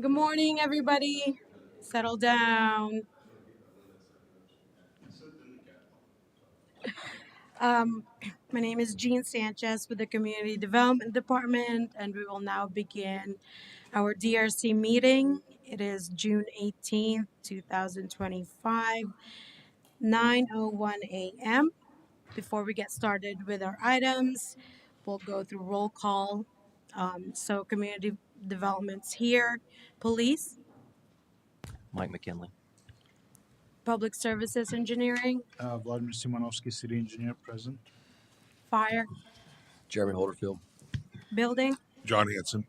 Good morning, everybody. Settle down. Um, my name is Jean Sanchez with the Community Development Department, and we will now begin our DRC meeting. It is June 18th, 2025, 9:01 a.m. Before we get started with our items, we'll go through roll call. So, community development's here, police, Mike McKinley. public services engineering, Vladimir Simonovsky, city engineer, present. fire, Jeremy Holderfield. building. John Hanson.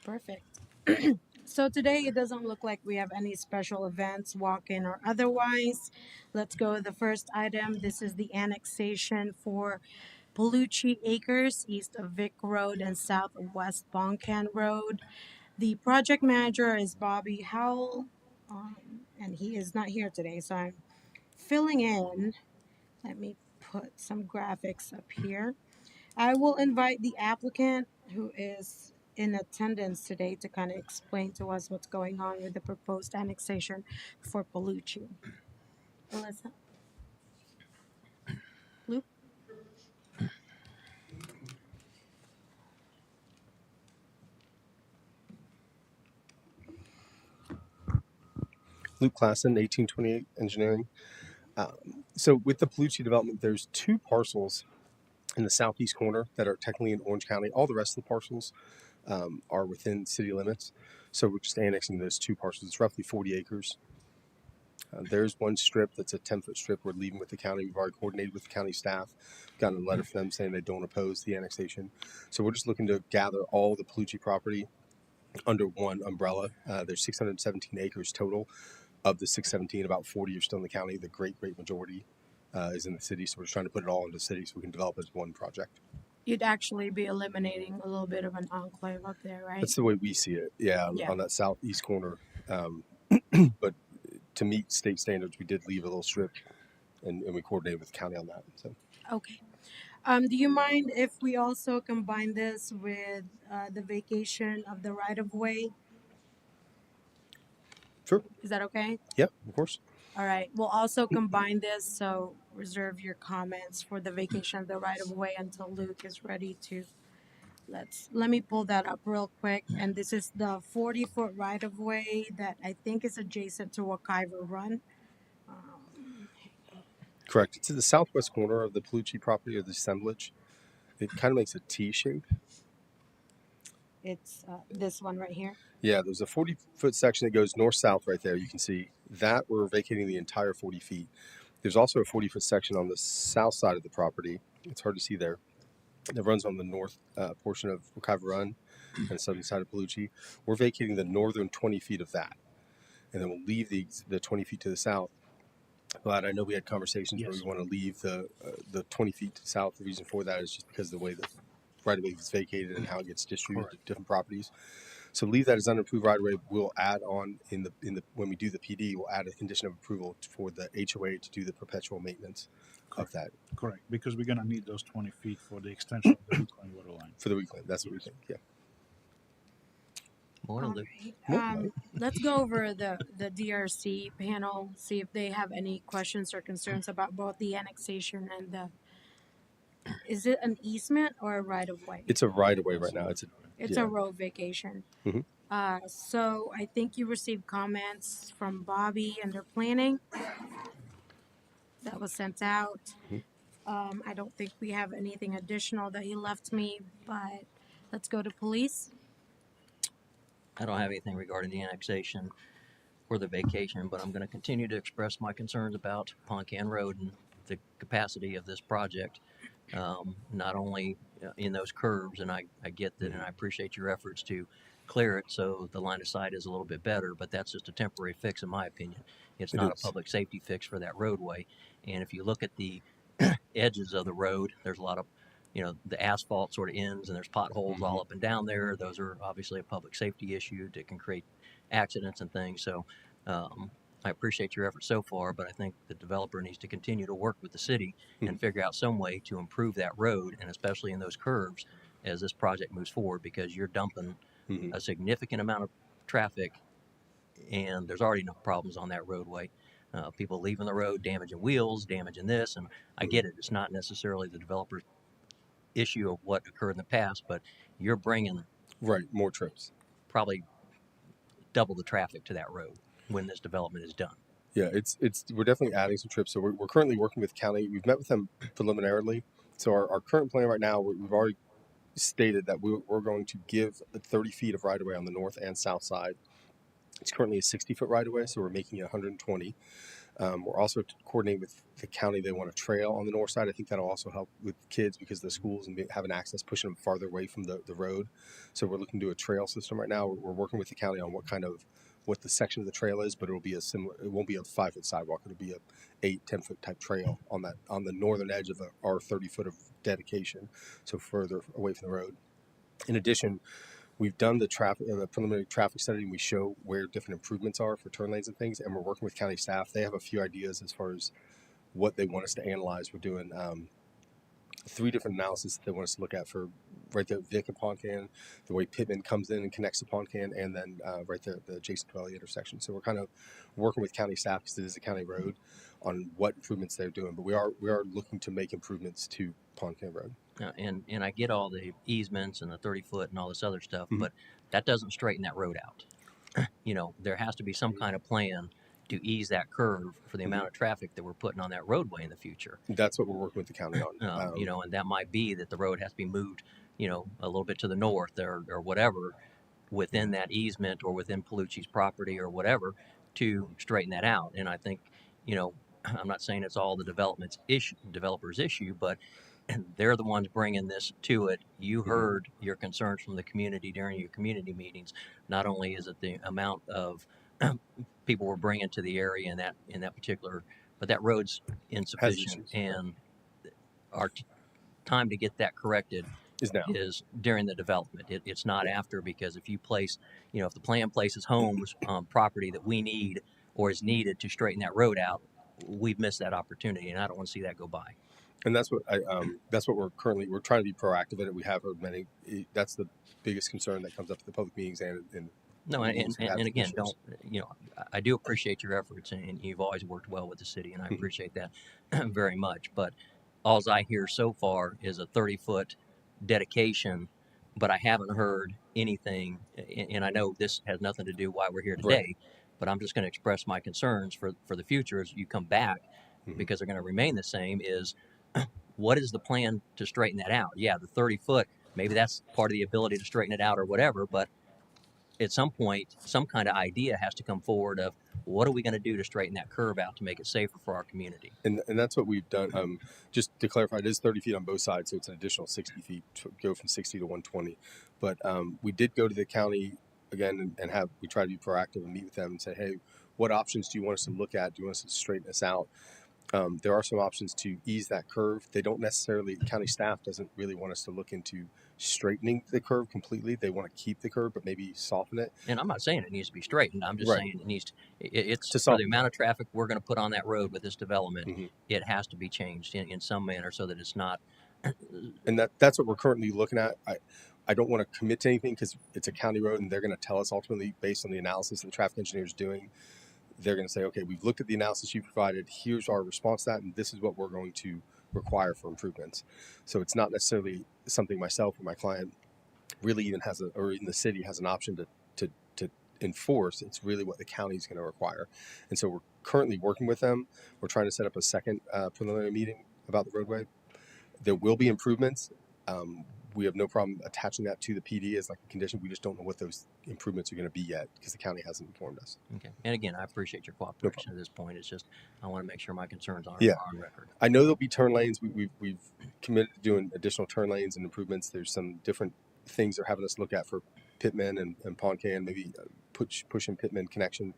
Perfect. So today it doesn't look like we have any special events, walk-in or otherwise. Let's go with the first item. This is the annexation for Palucci Acres, east of Vic Road and south of West Boncan Road. The project manager is Bobby Howell, and he is not here today, so I'm filling in. Let me put some graphics up here. I will invite the applicant who is in attendance today to kind of explain to us what's going on with the proposed annexation for Palucci. Alyssa? Luke? Luke Klassen, 1828 Engineering. So with the Palucci development, there's two parcels in the southeast corner that are technically in Orange County. All the rest of the parcels are within city limits. So we're just annexing those two parcels. It's roughly 40 acres. There's one strip that's a 10-foot strip we're leaving with the county. We've already coordinated with the county staff, gotten a letter from them saying they don't oppose the annexation. So we're just looking to gather all the Palucci property under one umbrella. There's 617 acres total. Of the 617, about 40 are still in the county. The great majority is in the city. So we're just trying to put it all into the city so we can develop it as one project. You'd actually be eliminating a little bit of an enclave up there, right? That's the way we see it. Yeah. Yeah. On that southeast corner. But to meet state standards, we did leave a little strip and we coordinated with the county on that. So Okay. Do you mind if we also combine this with the vacation of the right-of-way? sure. Is that okay? Yeah, of course. All right. We'll also combine this, so reserve your comments for the vacation of the right-of-way until Luke is ready to. Let me pull that up real quick. And this is the 40-foot right-of-way that I think is adjacent to Wakaiva Run. Correct. It's in the southwest corner of the Palucci property or the assemblage. It kind of makes a T shape. It's this one right here. Yeah, there's a 40-foot section that goes north-south right there. You can see that we're vacating the entire 40 feet. There's also a 40-foot section on the south side of the property. It's hard to see there. That runs on the north portion of Wakaiva Run and the southern side of Palucci. We're vacating the northern 20 feet of that. And then we'll leave the 20 feet to the south. But I know we had conversations where we want to leave the 20 feet to the south. The reason for that is just because of the way the right-of-way is vacated and how it gets distributed to different properties. So leave that as unapproved right away. We'll add on in the when we do the PD, we'll add a condition of approval for the HOA to do the perpetual maintenance of that. Correct, because we're going to need those 20 feet for the extension of the reclaim water line. For the reclaim, that's what we think. Yeah. All Morning, Luke. right. Let's go over the DRC panel, see if they have any questions or concerns about both the annexation and the. Is it an easement or a right of way? It's a right of way right now. It's a road vacation. Mhm. So I think you received comments from Bobby under planning. That was sent out. I don't think we have anything additional that he left me, but let's go to police. I don't have anything regarding the annexation or the vacation, but I'm going to continue to express my concerns about Poncan Road and the capacity of this project. Not only in those curves, and I get that, and I appreciate your efforts to clear it so the line of sight is a little bit better, but that's just a temporary fix in my opinion. It's not a public safety fix for that roadway. And if you look at the edges of the road, there's a lot of, the asphalt sort of ends and there's potholes all up and down there. Those are obviously a public safety issue that can create accidents and things. So I appreciate your efforts so far, but I think the developer needs to continue to work with the city and figure out some way to improve that road, and especially in those curves as this project moves forward, because you're dumping a significant amount of traffic, and there's already enough problems on that roadway. People leaving the road, damaging wheels, damaging this, and I get it. It's not necessarily the developer's issue of what occurred in the past, but you're bringing Right, more trips. probably double the traffic to that road when this development is done. Yeah, it's we're definitely adding some trips. So we're currently working with county. We've met with them preliminarily. So our current plan right now, we've already stated that we're going to give 30 feet of right of way on the north and south side. It's currently a 60-foot right of way, so we're making it 120. We're also coordinating with the county. They want a trail on the north side. I think that'll also help with kids because the schools and having access, pushing them farther away from the road. So we're looking to do a trail system right now. We're working with the county on what the section of the trail is, but it'll be a similar. It won't be a 5-foot sidewalk. It'll be a 8-10 foot type trail on the northern edge of our 30 foot of dedication, so further away from the road. In addition, we've done the preliminary traffic study, and we show where different improvements are for turn lanes and things. And we're working with county staff. They have a few ideas as far as what they want us to analyze. We're doing 3 different analyses that they want us to look at for right there, Vic and Poncan, the way Pittman comes in and connects to Poncan, and then right there, the Jason Valley intersection. So we're kind of working with county staff because it is a county road on what improvements they're doing. But we are looking to make improvements to Poncan Road. And I get all the easements and the 30-foot and all this other stuff, Mhm. but that doesn't straighten that road out. There has to be some kind of plan to ease that curve for the amount of traffic that we're putting on that roadway in the future. That's what we're working with the county on. And that might be that the road has to be moved, a little bit to the north or whatever within that easement or within Palucci's property or whatever to straighten that out. And I think, I'm not saying it's all the developer's issue, but they're the ones bringing this to it. You heard your concerns from the community during your community meetings. Not only is it the amount of people we're bringing to the area in that particular, but that road's insufficient, and our time to get that corrected is now. Is during the development. It's not after, because if you place, if the plan places homes on property that we need or is needed to straighten that road out, we've missed that opportunity, and I don't want to see that go by. And that's what we're trying to be proactive in it. We have heard many. That's the biggest concern that comes up at the public meetings and no, and again, don't, I do appreciate your efforts, and you've always worked well with the city, and I appreciate that very much. But all I hear so far is a 30-foot dedication, but I haven't heard anything. And I know this has nothing to do why we're here today, Right. but I'm just going to express my concerns for the future as you come back, because they're going to remain the same. Is what is the plan to straighten that out? Yeah, the 30-foot, maybe that's part of the ability to straighten it out or whatever, but at some point, some kind of idea has to come forward of what are we going to do to straighten that curve out to make it safer for our community. And that's what we've done. Just to clarify, it is 30 feet on both sides, so it's an additional 60 feet to go from 60 to 120. But we did go to the county again and we try to be proactive and meet with them and say, hey, what options do you want us to look at? Do you want us to straighten this out? There are some options to ease that curve. They don't necessarily, county staff doesn't really want us to look into straightening the curve completely. They want to keep the curve, but maybe soften it. And I'm not saying it needs to be straightened. I'm just saying it needs to, it's To for the soften amount of traffic we're going to put on that road with this development, Mhm. it has to be changed in some manner so that it's not. And that's what we're currently looking at. I don't want to commit to anything because it's a county road, and they're going to tell us ultimately based on the analysis that the traffic engineer is doing. They're going to say, okay, we've looked at the analysis you provided. Here's our response to that, and this is what we're going to require for improvements. So it's not necessarily something myself or my client really even or even the city has an option to enforce. It's really what the county is going to require. And so we're currently working with them. We're trying to set up a second preliminary meeting about the roadway. There will be improvements. We have no problem attaching that to the PD as like a condition. We just don't know what those improvements are going to be yet because the county hasn't informed us. Okay. And again, I appreciate your cooperation at this point. It's just I want to make sure my concerns are on record. I know there'll be turn lanes. We've committed to doing additional turn lanes and improvements. There's some different things they're having us look at for Pittman and Poncan, maybe pushing Pittman connection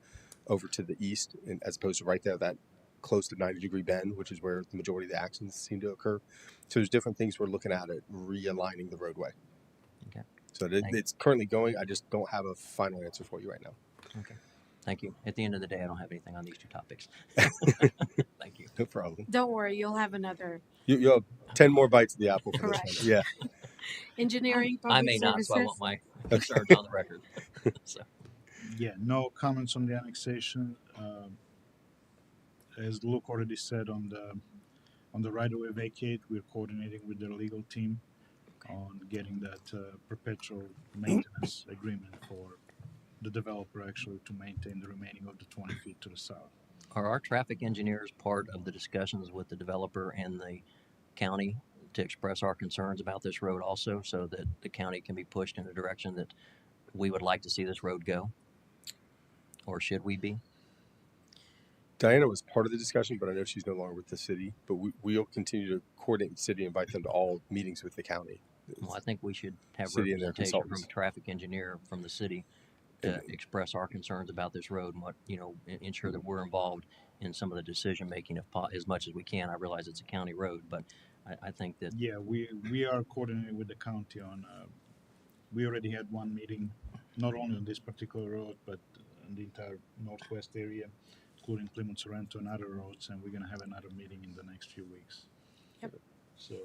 over to the east, and as opposed to right there, that close to 90-degree bend, which is where the majority of the accidents seem to occur. So there's different things we're looking at realigning the roadway. Okay. So it's currently going. I just don't have a final answer for you right now. Okay. Thank you. At the end of the day, I don't have anything on these 2 topics. Thank you. No problem. Don't worry, you'll have another. You'll have 10 more bites of the apple for Correct. this one. Yeah. Engineering, public I may not, services. so I want my concerns on the record. So. Yeah, no comments on the annexation. As Luke already said on the right of way vacate, we're coordinating with their legal team on getting that perpetual maintenance agreement for the developer actually to maintain the remaining of the 20 feet to the south. Are our traffic engineers part of the discussions with the developer and the county to express our concerns about this road also, so that the county can be pushed in the direction that we would like to see this road go? Or should we be? Diana was part of the discussion, but I know she's no longer with the city. But we'll continue to coordinate with the city, invite them to all meetings with the county, Well, I think we should have city and their representation from consultants. a traffic engineer from the city to And express our concerns about this road and what, ensure that we're involved in some of the decision making as much as we can. I realize it's a county road, but I think that Yeah, we are coordinating with the county on. We already had one meeting, not only on this particular road, but in the entire northwest area, including Plymouth, Sorrento, and other roads, and we're going to have another meeting in the next few weeks. Yep. So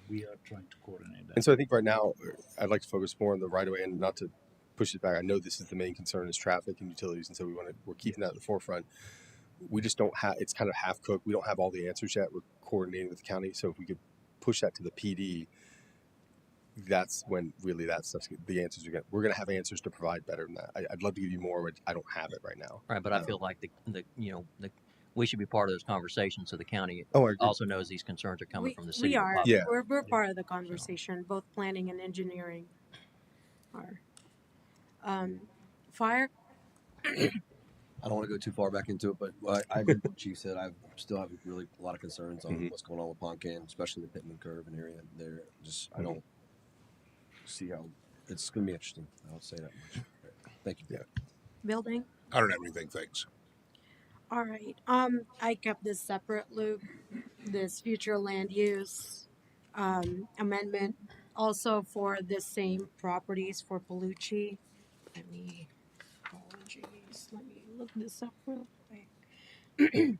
we are trying to coordinate that. and so I think right now I'd like to focus more on the right of way and not to push it back. I know this is the main concern is traffic and utilities, and so we're keeping that at the forefront. We just don't have, it's kind of half cooked. We don't have all the answers yet. We're coordinating with the county. So if we could push that to the PD, that's when really that stuff's, the answers we're going to have answers to provide better than that. I'd love to give you more, but I don't have it right now. right. But I feel like we should be part of those conversations so the county Oh, I agree. also knows these concerns are coming from the city. We and the are. public. Yeah. We're part of the conversation. Both planning and engineering are. Fire. I don't want to go too far back into it, but I agree with what Chief said. I still have really a lot of concerns on Mhm. what's going on with Poncan, especially the Pittman Curve and area there. Just I don't see how it's going to be interesting. I don't say that much. Thank you. Yeah. Building. I don't have anything, thanks. All right. I kept this separate, Luke. This future land use amendment, also for the same properties for Palucci. Apologies. Let me look this up real quick.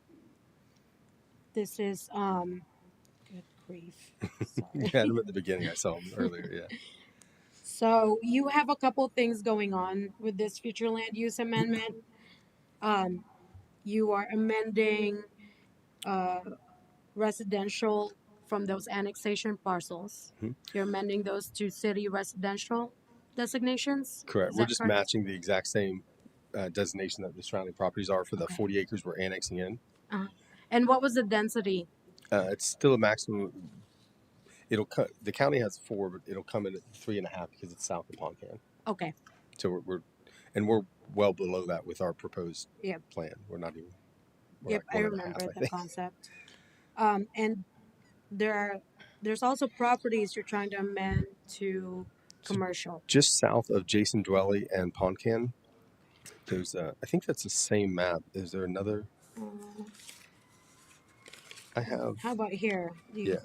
This is good grief. Sorry. You had them at the beginning. I saw them earlier. Yeah. So you have a couple things going on with this future land use amendment. You are amending residential from those annexation parcels. Mhm. You're amending those to city residential designations? Correct. Is We're that just correct? matching the exact same designation that the surrounding properties are for the Okay. 40 acres we're annexing in. And what was the density? It's still a maximum. The county has 4, but it'll come in at 3.5 because it's south of Poncan. Okay. So we're well below that with our proposed Yep. plan. We're not even. We're Yep, like I 1.5, remember I the think. concept. And there's also properties you're trying to amend to So commercial. just south of Jason Dwelly and Poncan, there's I think that's the same map. Is there another? Uh, I have. How about here? Yeah.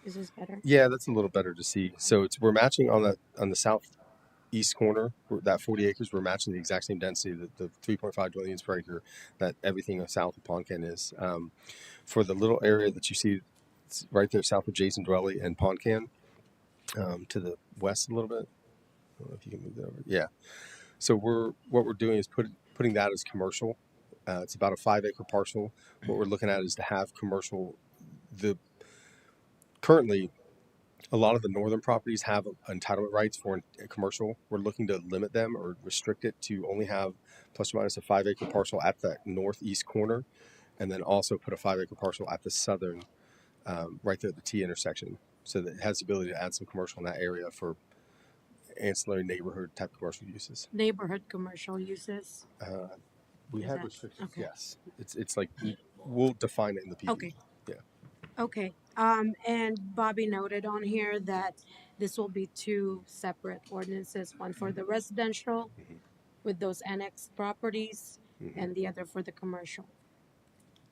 Is this better? Yeah, that's a little better to see. So we're matching on the southeast corner, that 40 acres. We're matching the exact same density, the 3.5 dwellings per acre that everything south of Poncan is. For the little area that you see right there south of Jason Dwelly and Poncan, to the west a little bit. I don't know if you can move that over. Yeah. So what we're doing is putting that as commercial. It's about a 5-acre parcel. What we're looking at is to have commercial. Currently, a lot of the northern properties have entitlement rights for commercial. We're looking to limit them or restrict it to only have plus or minus a 5-acre parcel at the northeast corner, and then also put a 5-acre parcel at the southern, right there at the T intersection, so that it has the ability to add some commercial in that area for ancillary neighborhood type commercial uses. Neighborhood commercial uses. We Is have that- restrictions. okay. Yes, it's like we'll define it in the PD. Okay. Yeah. Okay. And Bobby noted on here that this will be 2 separate ordinances, one for the residential Mhm. with those annexed properties Mhm. and the other for the commercial.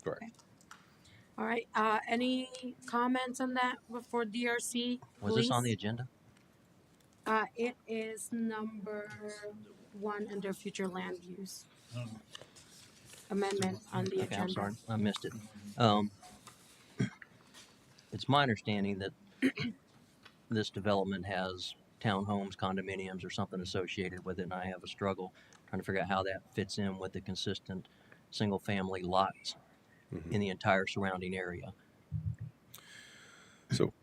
Correct. Okay. All right. Any comments on that for DRC? Was this on the please? agenda? It is number 1 under future land use amendment on the Okay, I'm agenda. sorry, I missed it. It's my understanding that this development has townhomes, condominiums, or something associated with it, and I have a struggle trying trying to figure out how that fits in with the consistent single family lots Mhm. in the entire surrounding area. So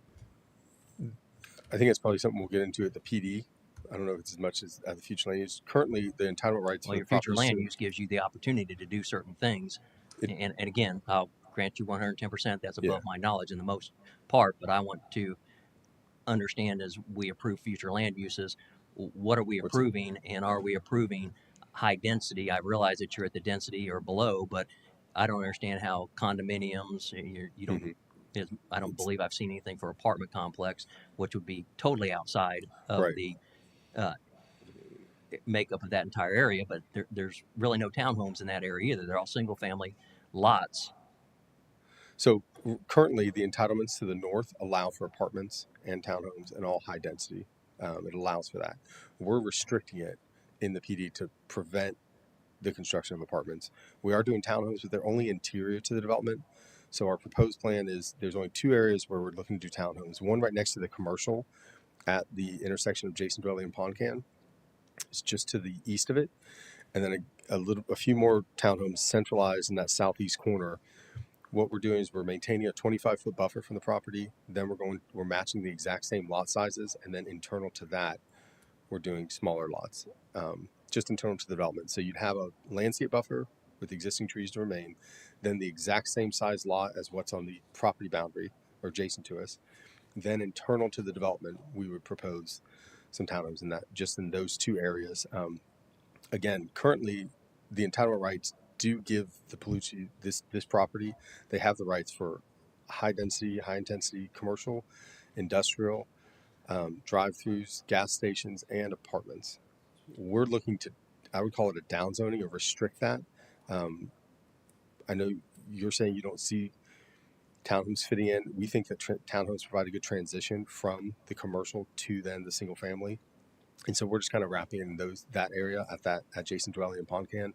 I think it's probably something we'll get into at the PD. I don't know if it's as much as at the future land use. Currently, the entitlement rights Well, for the your future properties land to use gives you the opportunity to do certain things. it, And again, I'll grant you 110% that's yeah. above my knowledge in the most part, but I want to understand as we approve future land uses, what are we What's it? approving and are we approving high density? I realize that you're at the density or below, but I don't understand how condominiums, you don't, Mhm. I don't It's believe I've seen anything for apartment complex, which would be totally outside of right. the uh, makeup of that entire area, but there's really no townhomes in that area either. They're all single family lots. So currently, the entitlements to the north allow for apartments and townhomes and all high density. It allows for that. We're restricting it in the PD to prevent the construction of apartments. We are doing townhomes, but they're only interior to the development. So our proposed plan is there's only two areas where we're looking to do townhomes. One right next to the commercial at the intersection of Jason Dwelly and Poncan. It's just to the east of it, and then a few more townhomes centralized in that southeast corner. What we're doing is we're maintaining a 25-foot buffer from the property. Then we're matching the exact same lot sizes, and then internal to that, we're doing smaller lots, just internal to the development. So you'd have a landscape buffer with existing trees to remain, then the exact same size lot as what's on the property boundary or adjacent to us. Then internal to the development, we would propose some townhomes in that, just in those two areas. Again, currently, the entitlement rights do give the Palucci this property. They have the rights for high density, high intensity commercial, industrial, drive-throughs, gas stations, and apartments. We're looking to, I would call it a downzoning or restrict that. Um, I know you're saying you don't see townhomes fitting in. We think that townhomes provide a good transition from the commercial to then the single family. And so we're just kind of wrapping in that area at that adjacent dwelling in Poncan.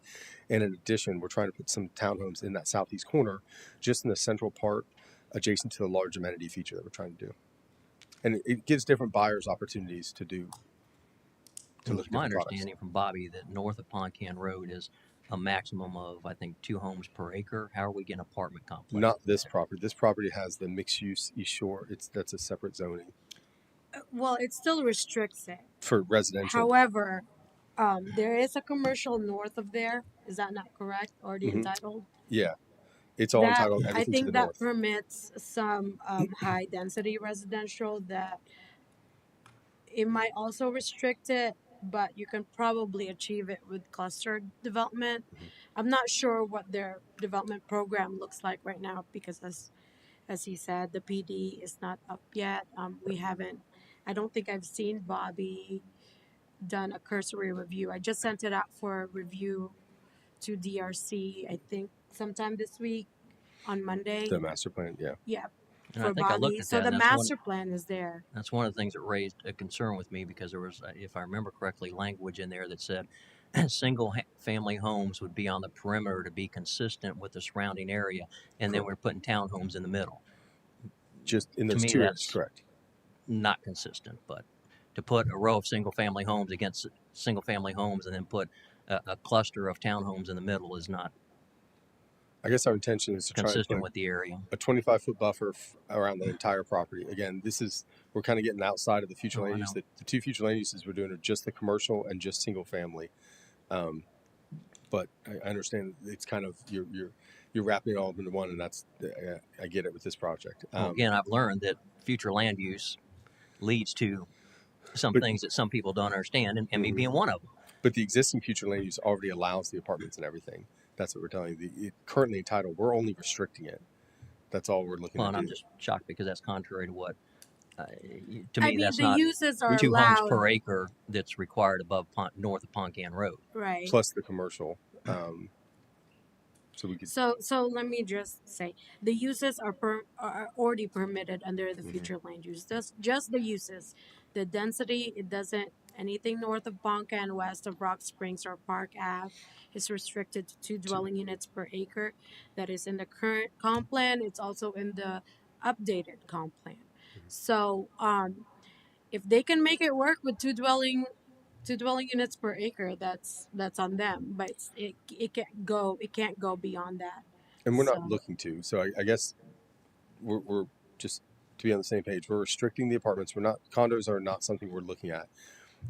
And in addition, we're trying to put some townhomes in that southeast corner, just in the central part, adjacent to the large amenity feature that we're trying to do. And it gives different buyers opportunities to It look was at my different products. understanding from Bobby that north of Poncan Road is a maximum of, I think, 2 homes per acre. How are we getting apartment complexes Not this there? property. This property has the mixed use East Shore. That's a separate zoning Well, it still restricts it. for residential. However, there is a commercial north of there. Is that not correct? Already Hmm. entitled? Yeah, it's all That entitled I everything to the think that north. permits some high density residential that it might also restrict it, but you can probably achieve it with cluster development. Mhm. I'm not sure what their development program looks like right now because as he said, the PD is not up yet. We haven't. I don't think I've seen Bobby done a cursory review. I just sent it out for a review to DRC. I think sometime this week on Monday. The master plan. Yeah. Yeah, And I for think I looked Bobby. at So that, the and master plan is there. that's one of the things that raised a concern with me because there was, if I remember correctly, language in there that said single family homes would be on the perimeter to be consistent with the surrounding area, and then Correct. we're putting townhomes in the middle. Just in To those me, two areas. that's Correct. not consistent. But to put a row of single family homes against single family homes and then put a cluster of townhomes in the middle is not I guess our intention is to try and consistent put with the area. a 25-foot buffer around the entire property. Again, we're kind of getting outside of the future Oh, I land use. know. The two future land uses we're doing are just the commercial and just single family. Um, but I understand it's kind of you're wrapping it all into one, and I get it with this project. Well, again, I've learned that future land use leads to some But things that some people don't understand, and me mhm. being one of them. But the existing future land use already allows the apartments and everything. That's what we're telling you. Currently entitled, we're only restricting it. That's all we're looking Well, to and I'm do. just shocked because that's contrary to what, uh, to I me, mean, that's the not uses are 2 homes allowed, per acre that's required north of Poncan Road. right? Plus the commercial. So we could. So let me just say the uses are already permitted under the Mhm. future land use. Just the uses, the density. It doesn't anything north of Ponca and west of Rock Springs or Park Ave is restricted to two To, dwelling units per acre. That is in the current comp plan. It's also in the updated comp plan. Mhm. So if they can make it work with 2 dwelling units per acre. That's on them, but it can't go beyond that. And we're not So looking to. So I guess we're just to be on the same page. We're restricting the apartments. We're not condos are not something we're looking at.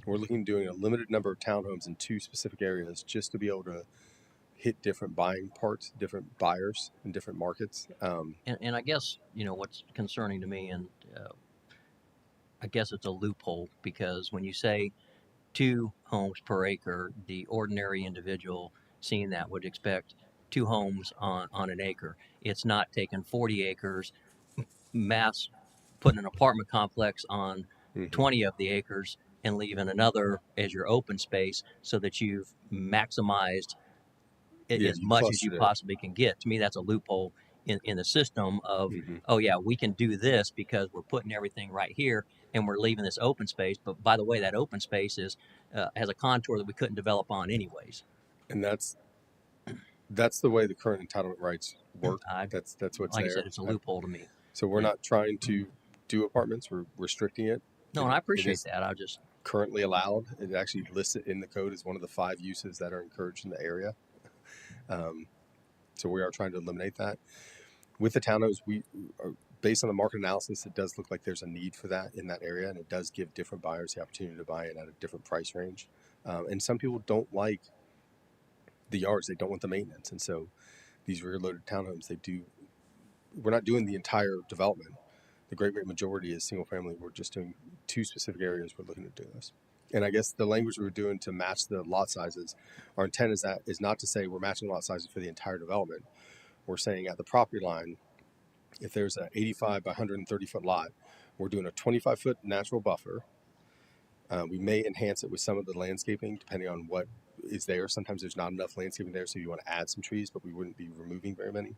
We're looking at doing a limited number of townhomes in two specific areas just to be able to hit different buying parts, different buyers in different markets. And I guess, what's concerning to me, and I guess it's a loophole because when you say 2 homes per acre, the ordinary individual seeing that would expect 2 homes on an acre. It's not taking 40 acres, mass putting an apartment complex on Mhm. 20 of the acres and leaving another as your open space so that you've maximized Yeah, as you much as you clustered it. possibly can get. To me, that's a loophole in the system of, Hmm. oh, yeah, we can do this because we're putting everything right here and we're leaving this open space. But by the way, that open space has a contour that we couldn't develop on anyways. And that's the way the current entitlement rights work. I, That's what's like I said, there. it's a loophole to me. So we're not trying to do apartments. We're restricting it. No, and I It appreciate is that. I just, currently allowed. It actually lists it in the code as one of the 5 uses that are encouraged in the area. Um, so we are trying to eliminate that. With the townhomes, we are, based on the market analysis, it does look like there's a need for that in that area, and it does give different buyers the opportunity to buy it at a different price range. And some people don't like the yards; they don't want the maintenance, and so these rear-loaded townhomes, they do. We're not doing the entire development. The great majority is single family. We're just doing two specific areas. We're looking to do this. And I guess the language we're doing to match the lot sizes, our intent is not to say we're matching lot sizes for the entire development. We're saying at the property line, if there's an 85 by 130-foot lot, we're doing a 25-foot natural buffer. We may enhance it with some of the landscaping depending on what is there. Sometimes there's not enough landscaping there, so you want to add some trees, but we wouldn't be removing very many.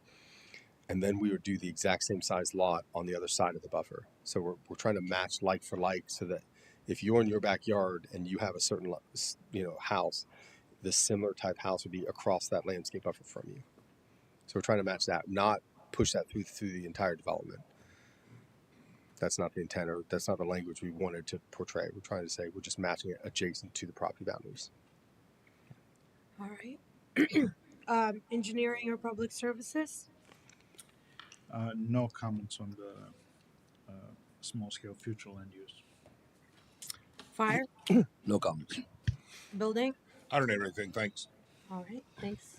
And then we would do the exact same size lot on the other side of the buffer. So we're trying to match like for like so that if you're in your backyard and you have a certain house, this similar type house would be across that landscape buffer from you. So we're trying to match that, not push that through the entire development. That's not the intent, or that's not the language we wanted to portray. We're trying to say we're just matching it adjacent to the property boundaries. all right. Engineering or public services? No comments on the small scale future land use. Fire? No comments. Building? I don't have anything. Thanks. All right, thanks.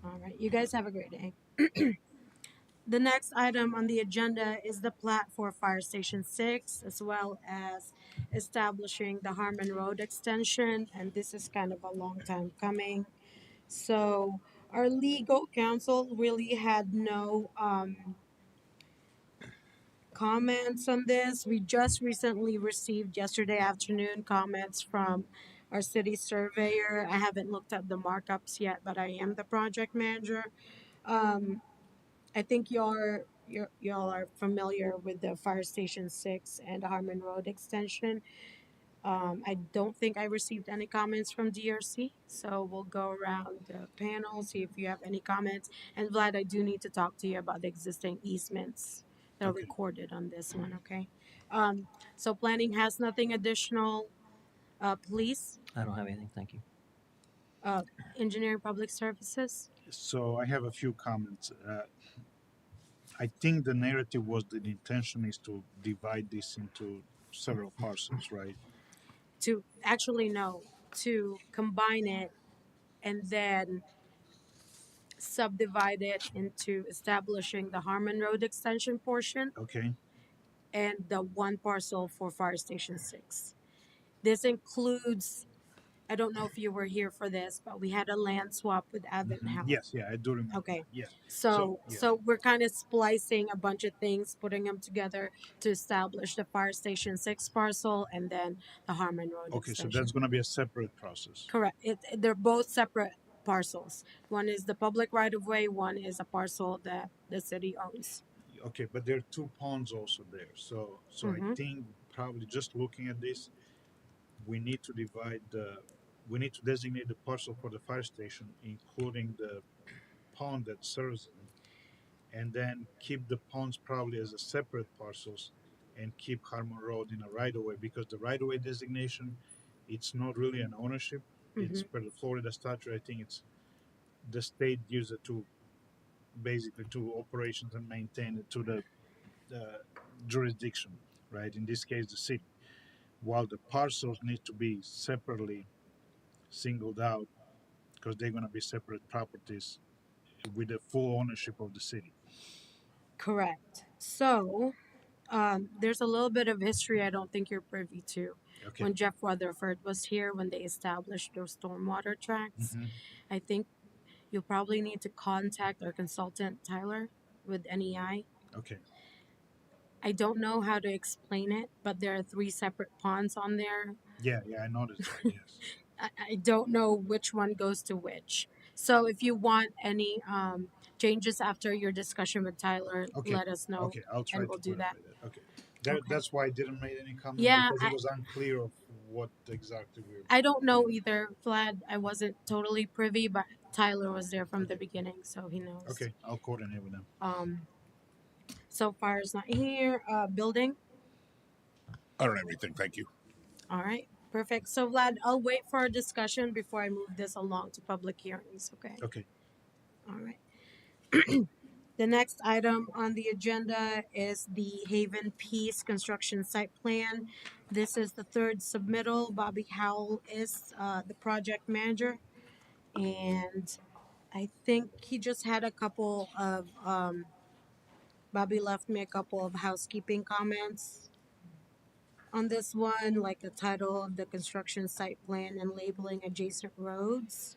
All right, you guys have a great day. The next item on the agenda is the plat for Fire Station 6, as well as establishing the Harmon Road extension, and this is kind of a long time coming. So, our legal counsel really had no comments on this. We just recently received yesterday afternoon comments from our city surveyor. I haven't looked at the markups yet, but I am the project manager. Um, I think y'all are familiar with the Fire Station 6 and Harmon Road extension. I don't think I received any comments from DRC, so we'll go around the panel, see if you have any comments. And Vlad, I do need to talk to you about the existing easements that are Okay. recorded on this one, okay? Um, so planning has nothing additional. Police, I don't have anything. Thank you. uh, engineering, public services. So I have a few comments. I think the narrative was that the intention is to divide this into several parcels, right? To actually no, to combine it and then subdivide it into establishing the Harmon Road extension portion Okay. and the one parcel for Fire Station 6. This includes, I don't know if you were here for this, but we had a land swap with Advent Health. Yes, yeah, I do remember. Okay. Yeah. So, yeah. so we're kind of splicing a bunch of things, putting them together to establish the Fire Station 6 parcel and then the Harmon Road Okay, so extension. that's going to be a separate process. Correct. They're both separate parcels. One is the public right of way, one is a parcel that the city owns. Okay, but there are two ponds also there. So I Mhm. think probably just looking at this, we need to we need to designate the parcel for the fire station, including the pond that serves them, and then keep the ponds probably as a separate parcels and keep Harmon Road in a right of way, because the right of way designation, it's not really an ownership. It's per the Florida statute. I think it's the state gives it to basically to operations and maintain it to the jurisdiction, right? In this case, the city. While the parcels need to be separately singled out because they're going to be separate properties with the full ownership of the city. Correct. So, there's a little bit of history I don't think you're privy to. Okay. When Jeff Weatherford was here, when they established those stormwater tracts, Mhm. I think you'll probably need to contact our consultant, Tyler, with NEI. Okay. I don't know how to explain it, but there are three separate ponds on there. Yeah, I noticed that. Yes. I don't know which one goes to which. So if you want any changes after your discussion with Tyler, Okay. let us know Okay. I'll try and to we'll do that. clarify that. Okay. That, Okay. That's why I didn't make any comment Yeah, because it was unclear of what exactly we were. I don't know either, Vlad. I wasn't totally privy, but Tyler was there from the Okay. beginning, so he knows. Okay. I'll coordinate with them. So far is not here. Building. I don't have anything. Thank you. All right. Perfect. So Vlad, I'll wait for a discussion before I move this along to public hearings. Okay. Okay. All right. The next item on the agenda is the Haven Peace construction site plan. This is the third submittal. Bobby Howell is the project manager, and I think he just had a couple of Bobby left me a couple of housekeeping comments on this one, like the title of the construction site plan and labeling adjacent roads.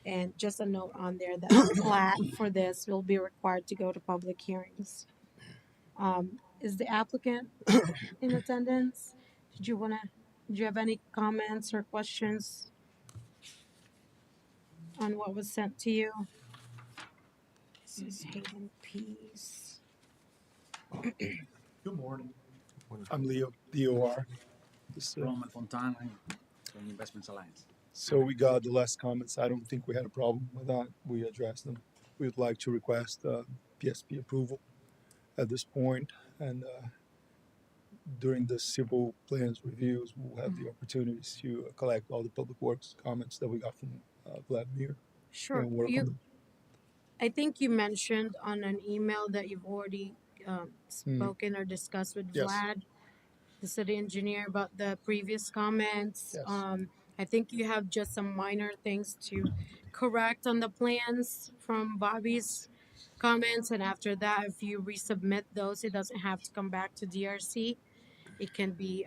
And just a note on there that the plat for this will be required to go to public hearings. Is the applicant in attendance? Did you have any comments or questions on what was sent to you? This is Haven Peace. Good morning. I'm Leo, DOR. Roman Fontana from Investments Alliance. So we got the last comments. I don't think we had a problem with that. We addressed them. We would like to request PSP approval at this point, and during the civil plans reviews, we'll have the opportunities to collect all the public works comments that we got from Vladimir Sure. and work on them. I think you mentioned on an email that you've already spoken or discussed with Yes. Vlad, the city engineer, about the previous comments. Yes. I think you have just some minor things to correct on the plans from Bobby's comments, and after that, if you resubmit those, it doesn't have to come back to DRC. It can be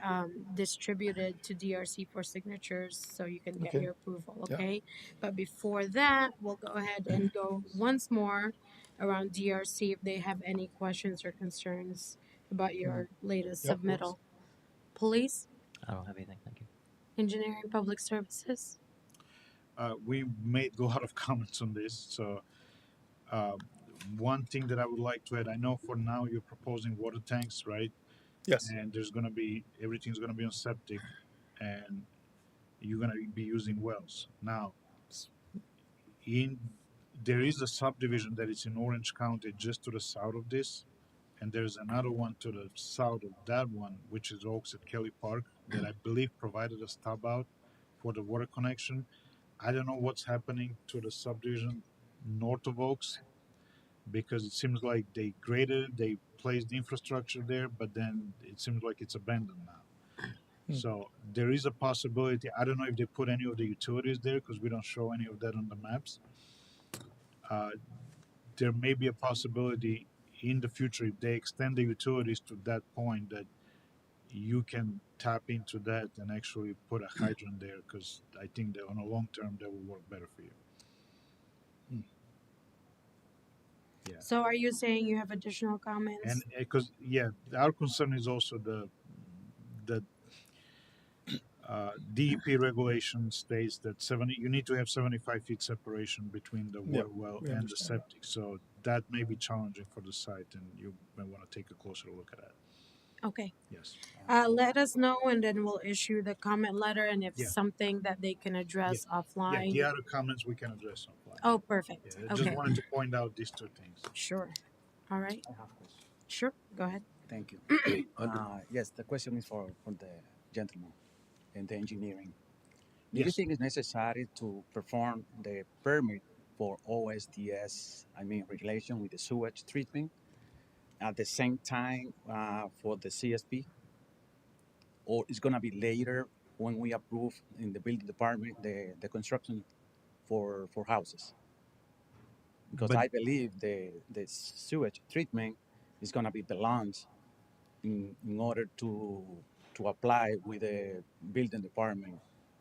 distributed to DRC for signatures so you can get Okay. your approval, Yeah. okay? But before that, we'll go ahead and go once more around DRC if they have any questions or concerns about your latest Yeah, of course. submittal. Police, I don't have anything. Thank you. engineering, public services. We made a lot of comments on this. So, one thing that I would like to add, I know for now you're proposing water tanks, right? Yes. And there's going to be everything's going to be on septic, and you're going to be using wells. Now, in there is a subdivision that is in Orange County just to the south of this, and there's another one to the south of that one, which is Oaks at Kelly Park, that I believe provided a stub out for the water connection. I don't know what's happening to the subdivision north of Oaks, because it seems like they graded it, they placed the infrastructure there, but then it seems like it's abandoned now. So there is a possibility. I don't know if they put any of the utilities there because we don't show any of that on the maps. There may be a possibility in the future if they extend the utilities to that point that you can tap into that and actually put a hydrant there, because I think that on a long term that will work better for you. Yeah. So are you saying you have additional comments? And because our concern is also the DEP regulation states that you need to have 75 feet separation between the water well we and the understand. septic. So that may be challenging for the site, and you may want to take a closer look at that. Okay. Yes. Let us know and then we'll issue the comment letter, and if Yeah. something that they can address Yeah, offline. the other comments we can address offline. Oh, perfect. Yeah, I just Okay. wanted to point out these two things. Sure. All right. I have a question. Sure. Go ahead. Thank you. Under, Yes, the question is for the gentleman in the engineering. Do you Yes. think it's necessary to perform the permit for OSDS, I mean regulation with the sewage treatment, at the same time for the CSP? Or it's gonna be later when we approve in the building department the construction for houses? Because But I believe the sewage treatment is gonna be belongs in order to apply with the building department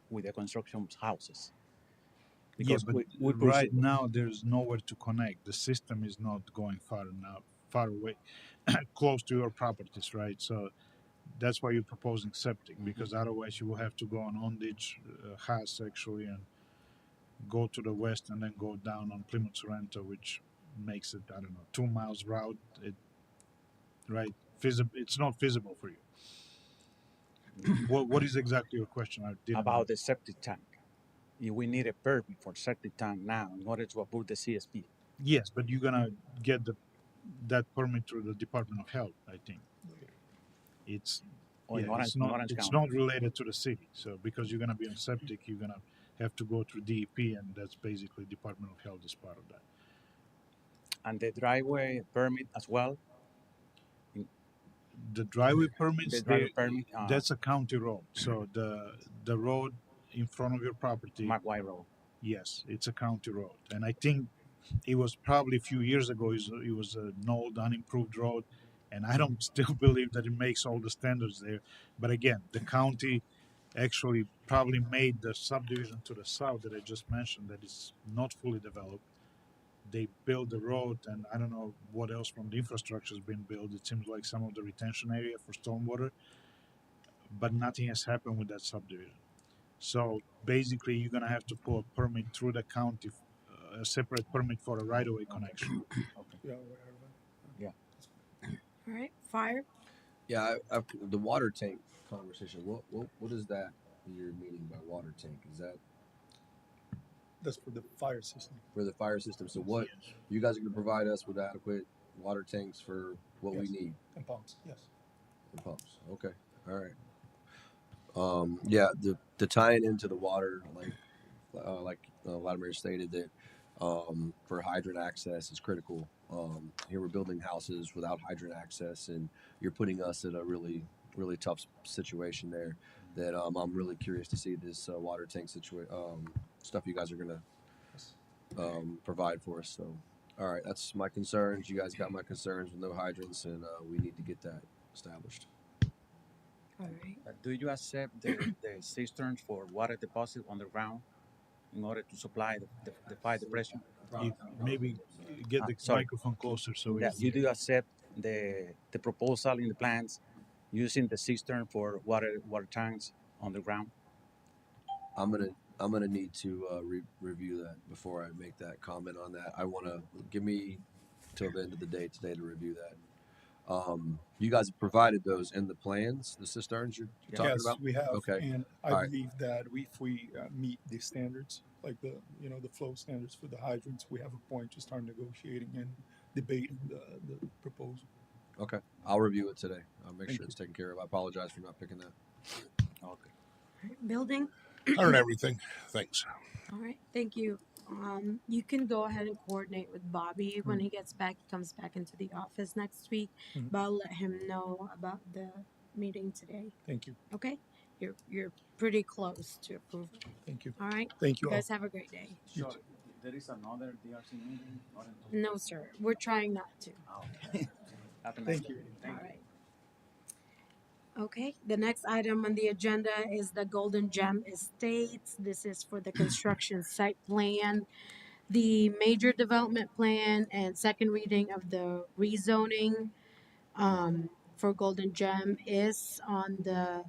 with the construction houses. yeah, Because but we right pursue now there's nowhere to connect. The system is not going far enough, far away, close to your properties, right? So that's why you're proposing septic, because otherwise you will have to go on ditch Haas actually and go to the west and then go down on Plymouth Sorrento, which makes it, I don't know, 2 miles route. Right? It's not feasible for you. What is exactly your question? I didn't. about the septic tank. If we need a permit for septic tank now in order to approve the CSP, Yes, but you're gonna get that permit through the Department of Health. I think it's or yeah, in Orange it's County. not related to the city. So because you're gonna be on septic, you're gonna have to go through DEP, and that's basically Department of Health is part of that. And the driveway permit as well. In The driveway the permits, driveway permit, that's a county road. So the road in front of your property, McWhite Road. yes, it's a county road, and I think it was probably a few years ago. It was an old, unimproved road, and I don't still believe that it makes all the standards there. But again, the county actually probably made the subdivision to the south that I just mentioned that is not fully developed. They built the road, and I don't know what else from the infrastructure has been built. It seems like some of the retention area for stormwater, but nothing has happened with that subdivision. So basically, you're gonna have to pull a permit through the county, a separate permit for a right-of-way connection. Okay. Yeah, aware of that. Yeah. All right, fire. yeah, the water tank conversation. What is that you're meaning by water tank? Is that That's for the fire system. for the fire system? So what Yes. you guys are going to provide us with adequate water tanks for what we Yes. need And pumps, yes. and pumps? Okay, all right. Yeah, the tying into the water, like Vladimir stated that for hydrant access is critical. Here we're building houses without hydrant access, and you're putting us in a really tough situation there. That I'm really curious to see this water tank situation stuff you guys are gonna Yes. provide for us. So, all right, that's my concerns. You guys got my concerns with no hydrants, and we need to get that established. All right. Do you accept the cisterns for water deposit underground in order to supply the fight depression? Maybe get the Sorry. microphone closer so we Yeah, can you hear. do accept the proposal in the plans using the cistern for water tanks underground? I'm gonna I'm gonna need to review that before I make that comment on that. I want to give me till the end of the day today to review that. You guys have provided those in the plans, the cisterns you're Yeah. talking Yes, about. we have, Okay, and I all right. believe that if we meet the standards, like the flow standards for the hydrants, we have a point to start negotiating and debating the proposal. Okay, I'll review it today. I'll make Thank sure you. it's taken care of. I apologize for not picking that. Okay. All right. Building. Heard everything. Thanks. All right. Thank you. You can go ahead and coordinate with Bobby when he gets back. He comes back into the office next week, Mhm. but I'll let him know about the meeting today. Thank you. Okay. You're pretty close to approval. Thank you. All right. Thank You you all. guys have a great day. You So too. there is another DRC meeting? No, sir. We're trying not to. Okay. Have a nice Thank day. you. All right. Okay, the next item on the agenda is the Golden Gem Estates. This is for the construction site plan, the major development plan, and second reading of the rezoning for Golden Gem is on the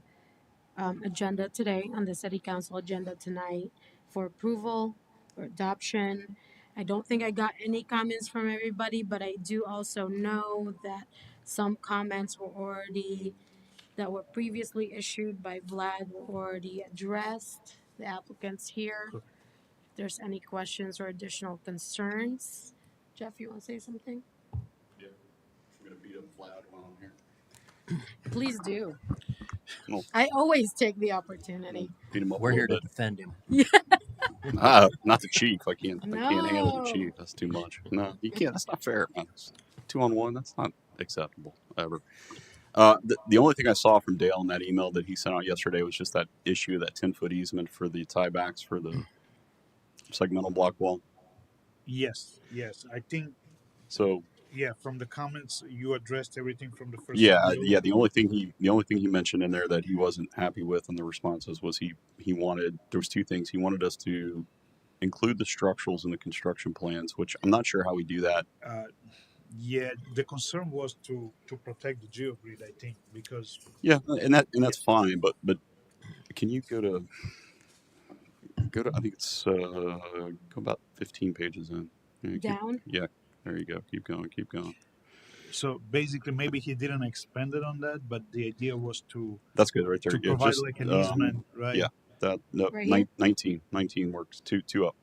agenda today, on the city council agenda tonight for approval or adoption. I don't think I got any comments from everybody, but I do also know that some comments were already that were previously issued by Vlad were already addressed. The applicants here. Correct. If there's any questions or additional concerns. Jeff, you want to say something? Yeah, I'm gonna beat up Vlad while I'm here. Please do. Well, I always take the opportunity. beat him up We're a here little to bit. defend him. Not the chief. I can't handle the No. chief. That's too much. No, you can't. That's not fair, man. It's 2-on-1. That's not acceptable ever. The only thing I saw from Dale in that email that he sent out yesterday was just that issue, that 10-foot easement for the tiebacks for the segmental block wall. Yes, yes. I think, So from the comments, you addressed everything from the first yeah, submittal. the only thing he mentioned in there that he wasn't happy with in the responses was he wanted, there was two things. He wanted us to include the structurals in the construction plans, which I'm not sure how we do that. Uh, yeah, the concern was to protect the geogrid, I think, because Yeah, and that's fine, but can you go to I think it's go about 15 pages in. Down. Yeah, there you go. Keep going, keep going. so basically maybe he didn't expand it on that, but the idea was That's good right there. to Yeah, provide just like an easement, right? yeah, that no Right here? 19 works. Two up,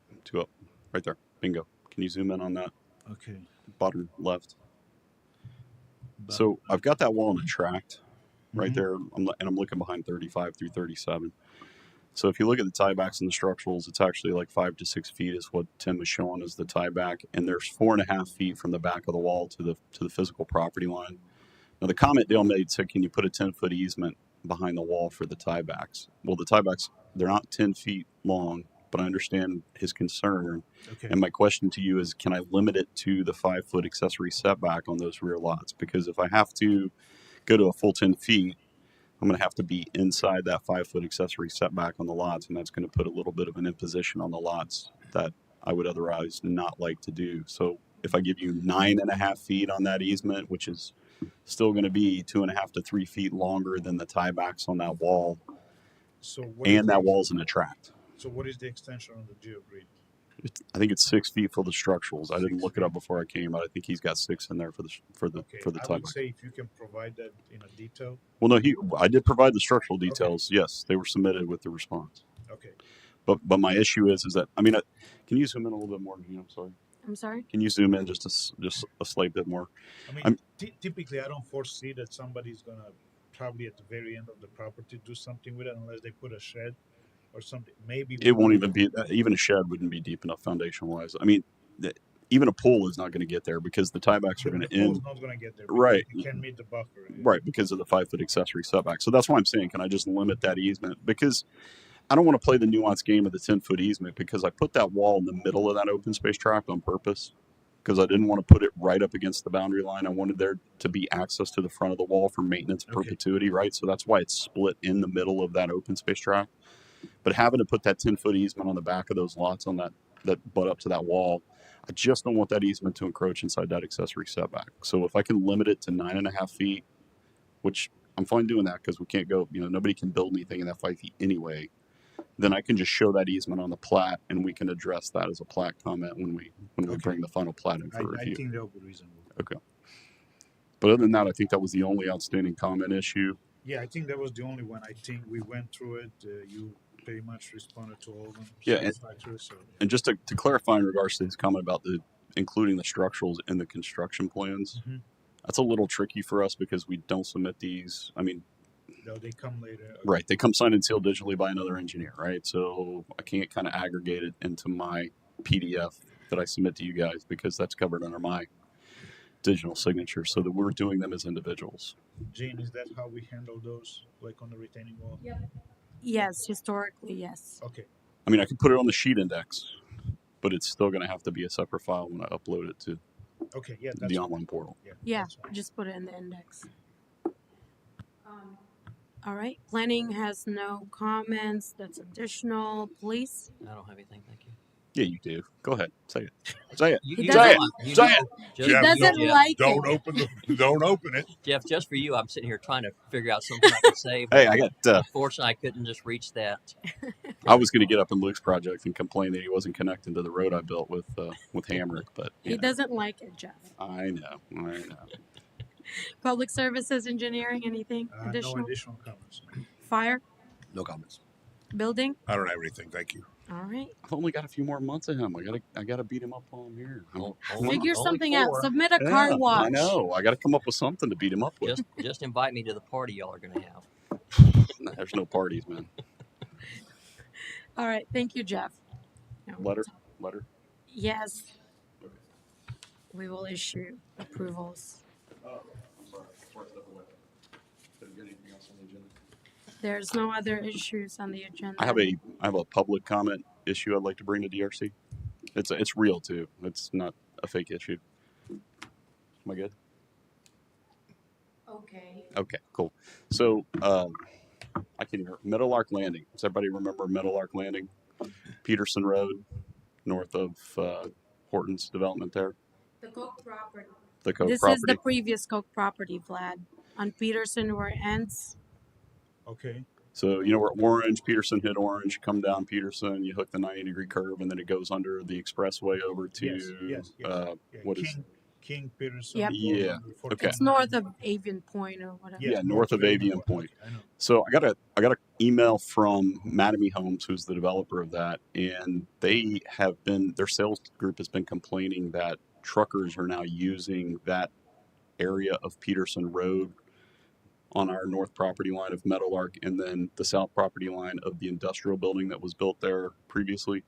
right there. Bingo. Can you zoom in on that Okay. bottom left? But, So I've got that wall in a tract right Mhm. there, I'm looking behind 35 through 37. So if you look at the tiebacks and the structurals, it's actually like 5 to 6 feet is what Tim was showing as the tieback, and there's 4.5 feet from the back of the wall to the physical property line. Now the comment Dale made said, "Can you put a 10-foot easement behind the wall for the tiebacks?" Well, the tiebacks, they're not 10 feet long, but I understand his concern. Okay. And my question to you is, can I limit it to the 5-foot accessory setback on those rear lots? Because if I have to go to a full 10 feet, I'm going to have to be inside that 5-foot accessory setback on the lots, and that's going to put a little bit of an imposition on the lots that I would otherwise not like to do. So if I give you 9.5 feet on that easement, which is still going to be 2.5 to 3 feet longer than the tiebacks on that wall, So and that wall's in a tract. So what is the extension on the geogrid? I think it's 6 feet for the structurals. I didn't 6 look it up feet. before I came, but I think he's got 6 in there for the Okay, for the I would tieback. say if you can provide that in a detail. Well, no, I did provide the structural details. Yes, they were submitted with the response. Okay. But my issue is that can you zoom in a little bit more? Gene? I'm sorry. I'm sorry? Can you zoom in just a slight bit more? I mean, I'm- typically, I don't foresee that somebody's gonna probably at the very end of the property do something with it unless they put a shed or something. Maybe It won't even be even a shed wouldn't be deep enough foundation wise. I mean, even a pool is not going to get there because the tiebacks are going the to end pool's not gonna get there. right. It can meet the buffer. Right, because of the 5-foot accessory setback. So that's why I'm saying, can I just limit that easement? Because I don't want to play the nuanced game of the 10-foot easement because I put that wall in the middle of that open space tract on purpose because I didn't want to put it right up against the boundary line. I wanted there to be access to the front of the wall for maintenance perpetuity, right? So that's why it's split in the middle of that open space tract. But having to put that 10-foot easement on the back of those lots on that butt up to that wall, I just don't want that easement to encroach inside that accessory setback. So if I can limit it to 9.5 feet, which I'm fine doing that because we can't go, nobody can build anything in that 5 feet anyway, then I can just show that easement on the plat and we can address that as a plat comment when we bring the final plat in for review. I think that would be reasonable. Okay. But other than that, I think that was the only outstanding comment issue. Yeah, I think that was the only one. I think we went through it. You pretty much responded to all of them. Yeah, and just to clarify in regards to his comment about including the structurals in the construction plans, that's a little tricky for us because we don't submit these. I mean, no, they come later. Right, they come signed and sealed digitally by another engineer, right? So I can't kind of aggregate it into my PDF that I submit to you guys because that's covered under my digital signature, so that we're doing them as individuals. Gene, is that how we handle those, like on the retaining wall? Yep. Yes, historically, yes. Okay. I mean, I could put it on the sheet index, but it's still going to have to be a separate file when I upload it to the online portal. Yeah, just put it in the index. All right. Planning has no comments. That's additional. Police? I don't have anything. Thank you. Yeah, you do. Go ahead. Say it. Say it. He Say it. doesn't- Say it. He doesn't like Don't it. don't open it. Jeff, just for you, I'm sitting here trying to figure out something I can say. But Hey, I got. unfortunately, I couldn't just reach that. I was going to get up in Luke's project and complain that he wasn't connecting to the road I built with Hamrick, but He doesn't like it, Jeff. I know. Public services, engineering, anything additional? No additional comments. Fire? No comments. Building? I don't have anything. Thank you. All right. I've only got a few more months of him. I gotta beat him up while I'm here. Figure Only something out. 4. Submit a Yeah, car wash. I know. I got to come up with something to beat him up with. Just invite me to the party y'all are gonna have. There's no parties, man. All right. Thank you, Jeff. No. Letter. Yes. We will issue approvals. Oh, I'm sorry. Before I step away, did I get anything else on the agenda? There's no other issues on the agenda. I have a public comment issue I'd like to bring to DRC. It's real too. It's not a fake issue. Am I good? Okay. Okay, cool. So I can hear Meadowlark Landing. Does everybody remember Meadowlark Landing? Peterson Road, north of Horton's development there. The Coke property. The Coke This property. is the previous Coke property, Vlad. On Peterson where it ends. Okay. So you know where Orange, Peterson hit Orange, come down Peterson, you hook the 90-degree curve, and then it goes under the expressway over to Yes. what King, is King Peterson. Yep. Yeah. Okay. It's north of Avian Point or whatever. Yeah, north of Avian Point. I know. So I got an email from Mattamy Homes, who's the developer of that, and their sales group has been complaining that truckers are now using that area of Peterson Road on our north property line of Meadowlark and then the south property line of the industrial building that was built there previously.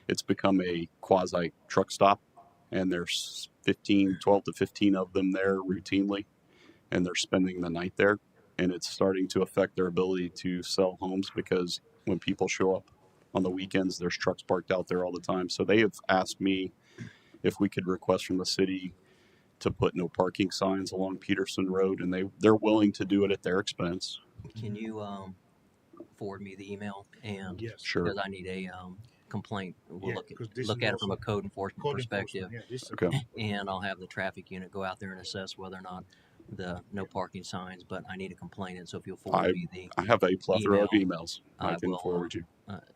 It's become a quasi truck stop, and there's 12 to 15 of them there routinely, and they're spending the night there. And it's starting to affect their ability to sell homes because when people show up on the weekends, there's trucks parked out there all the time. So they have asked me if we could request from the city to put no parking signs along Peterson Road, and they're willing to do it at their expense. Can you forward me the email? And Yes. Sure. because I need a complaint. We'll Yeah, look 'cause this at is it from a also code enforcement perspective, Yeah, this is Okay. and I'll have the traffic unit go out there and assess whether or not the no parking signs. But I need a complaint, so if you'll forward me the, I have a plethora of email. emails I I can will, forward you.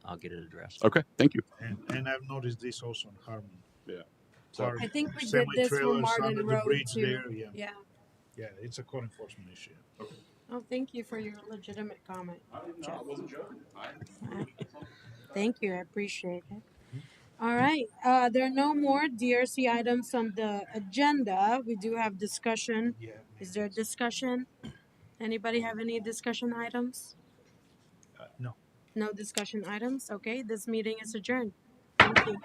I'll get it addressed. Okay, thank you. and I've noticed this also in Harmon. Yeah. Car- I think we did this for semi-trailers Martin under the Road bridge too. there. Yeah. Yeah. Yeah, it's a code enforcement issue. Oh, thank you for your legitimate comment. I wasn't joking. Thank you. I appreciate it. All right. There are no more DRC items on the agenda. We do have discussion. Yeah. Is there discussion? Anybody have any discussion items? No. No discussion items? Okay. This meeting is adjourned. Thank you.